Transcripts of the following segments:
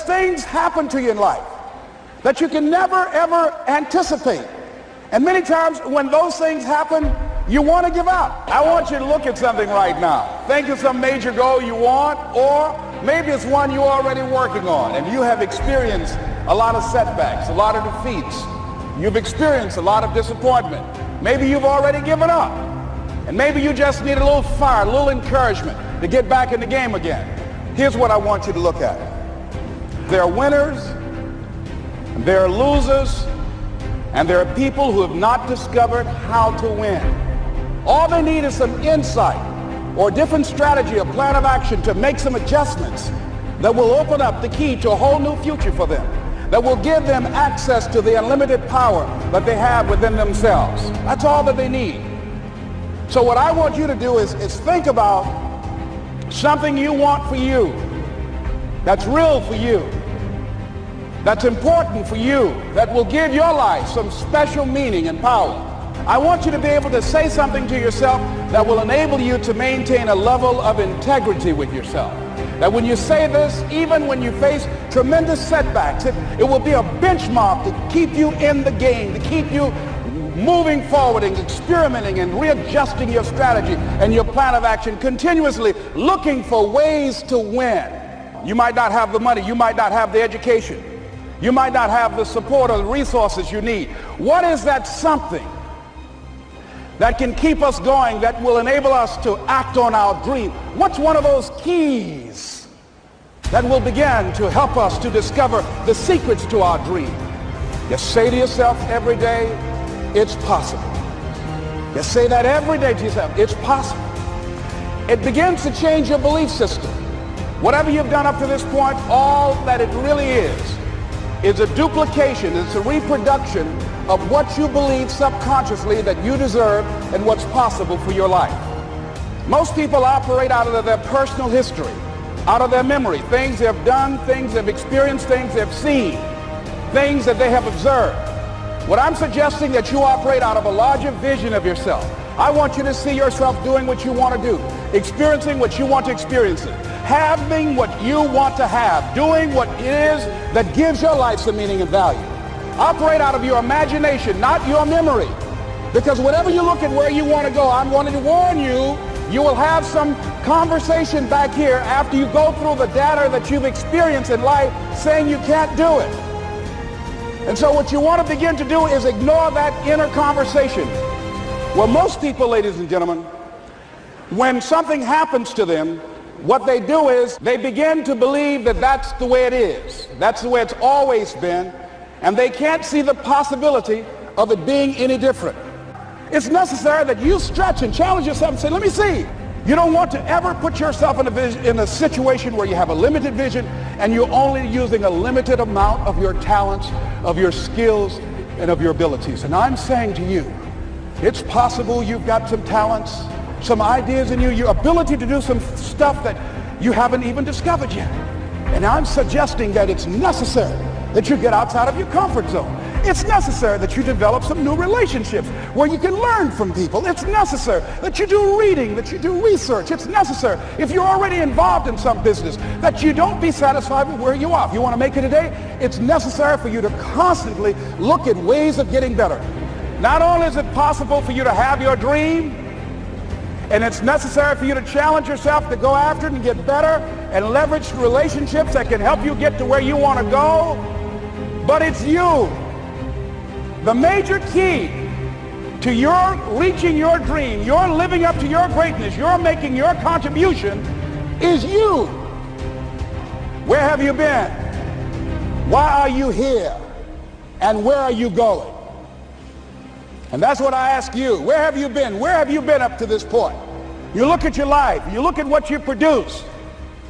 things happen to you in life that you can never, ever anticipate. And many times when those things happen, you want to give up. I want you to look at something right now. Think of some major goal you want, or maybe it's one you're already working on and you have experienced a lot of setbacks, a lot of defeats. You've experienced a lot of disappointment. Maybe you've already given up. And maybe you just need a little fire, a little encouragement to get back in the game again. Here's what I want you to look at. There are winners, there are losers, and there are people who have not discovered how to win. All they need is some insight or a different strategy, a plan of action to make some adjustments that will open up the key to a whole new future for them, that will give them access to the unlimited power that they have within themselves. That's all that they need. So what I want you to do is think about something you want for you, that's real for you, that's important for you, that will give your life some special meaning and power. I want you to be able to say something to yourself that will enable you to maintain a level of integrity with yourself. That when you say this, even when you face tremendous setbacks, it will be a benchmark to keep you in the game, to keep you moving forward and experimenting and readjusting your strategy and your plan of action, continuously looking for ways to win. You might not have the money, you might not have the education, you might not have the support or the resources you need. What is that something that can keep us going, that will enable us to act on our dream? What's one of those keys that will begin to help us to discover the secrets to our dream? Just say to yourself every day, it's possible. Just say that every day to yourself, it's possible. It begins to change your belief system. Whatever you've done up to this point, all that it really is a duplication, it's a reproduction of what you believe subconsciously that you deserve and what's possible for your life. Most people operate out of their personal history, out of their memory, things they've done, things they've experienced, things they've seen, things that they have observed. What I'm suggesting that you operate out of a larger vision of yourself. I want you to see yourself doing what you want to do, experiencing what you want to experience, having what you want to have, doing what it is that gives your life some meaning and value. Operate out of your imagination, not your memory. Because whatever you look at where you want to go, I'm going to warn you, you will have some conversation back here after you go through the data that you've experienced in life saying you can't do it. And so what you want to begin to do is ignore that inner conversation. Well, most people, ladies and gentlemen, when something happens to them, what they do is they begin to believe that that's the way it is. That's the way it's always been. And they can't see the possibility of it being any different. It's necessary that you stretch and challenge yourself and say, let me see. You don't want to ever put yourself in a situation where you have a limited vision and you're only using a limited amount of your talents, of your skills, and of your abilities. And I'm saying to you, it's possible you've got some talents, some ideas in you, your ability to do some stuff that you haven't even discovered yet. And I'm suggesting that it's necessary that you get outside of your comfort zone. It's necessary that you develop some new relationships where you can learn from people. It's necessary that you do reading, that you do research. It's necessary, if you're already involved in some business, that you don't be satisfied with where you are. If you want to make it today, it's necessary for you to constantly look at ways of getting better. Not only is it possible for you to have your dream, and it's necessary for you to challenge yourself to go after it and get better and leverage relationships that can help you get to where you want to go, but it's you. The major key to your reaching your dream, your living up to your greatness, your making your contribution is you. Where have you been? Why are you here? And where are you going? And that's what I ask you. Where have you been? Where have you been up to this point? You look at your life. You look at what you produce.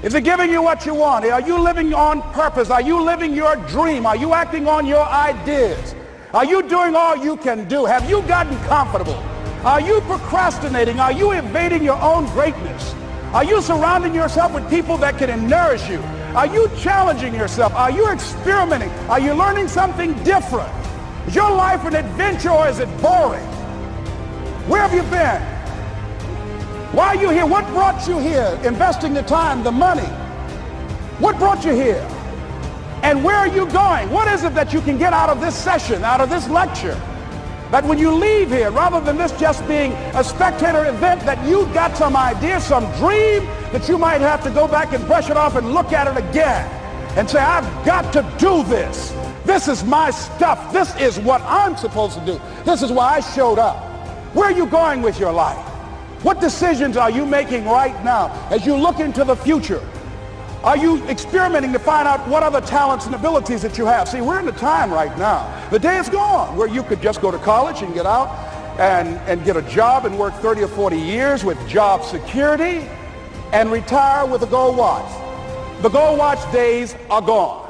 Is it giving you what you want? Are you living on purpose? Are you living your dream? Are you acting on your ideas? Are you doing all you can do? Have you gotten comfortable? Are you procrastinating? Are you evading your own greatness? Are you surrounding yourself with people that can nourish you? Are you challenging yourself? Are you experimenting? Are you learning something different? Is your life an adventure or is it boring? Where have you been? Why are you here? What brought you here? Investing the time, the money. What brought you here? And where are you going? What is it that you can get out of this session, out of this lecture? That when you leave here, rather than this just being a spectator event, that you got some idea, some dream, that you might have to go back and brush it off and look at it again and say, I've got to do this. This is my stuff. This is what I'm supposed to do. This is why I showed up. Where are you going with your life? What decisions are you making right now as you look into the future? Are you experimenting to find out what other talents and abilities that you have? See, we're in a time right now. The day is gone where you could just go to college and get out and get a job and work 30 or 40 years with job security and retire with a gold watch. The gold watch days are gone.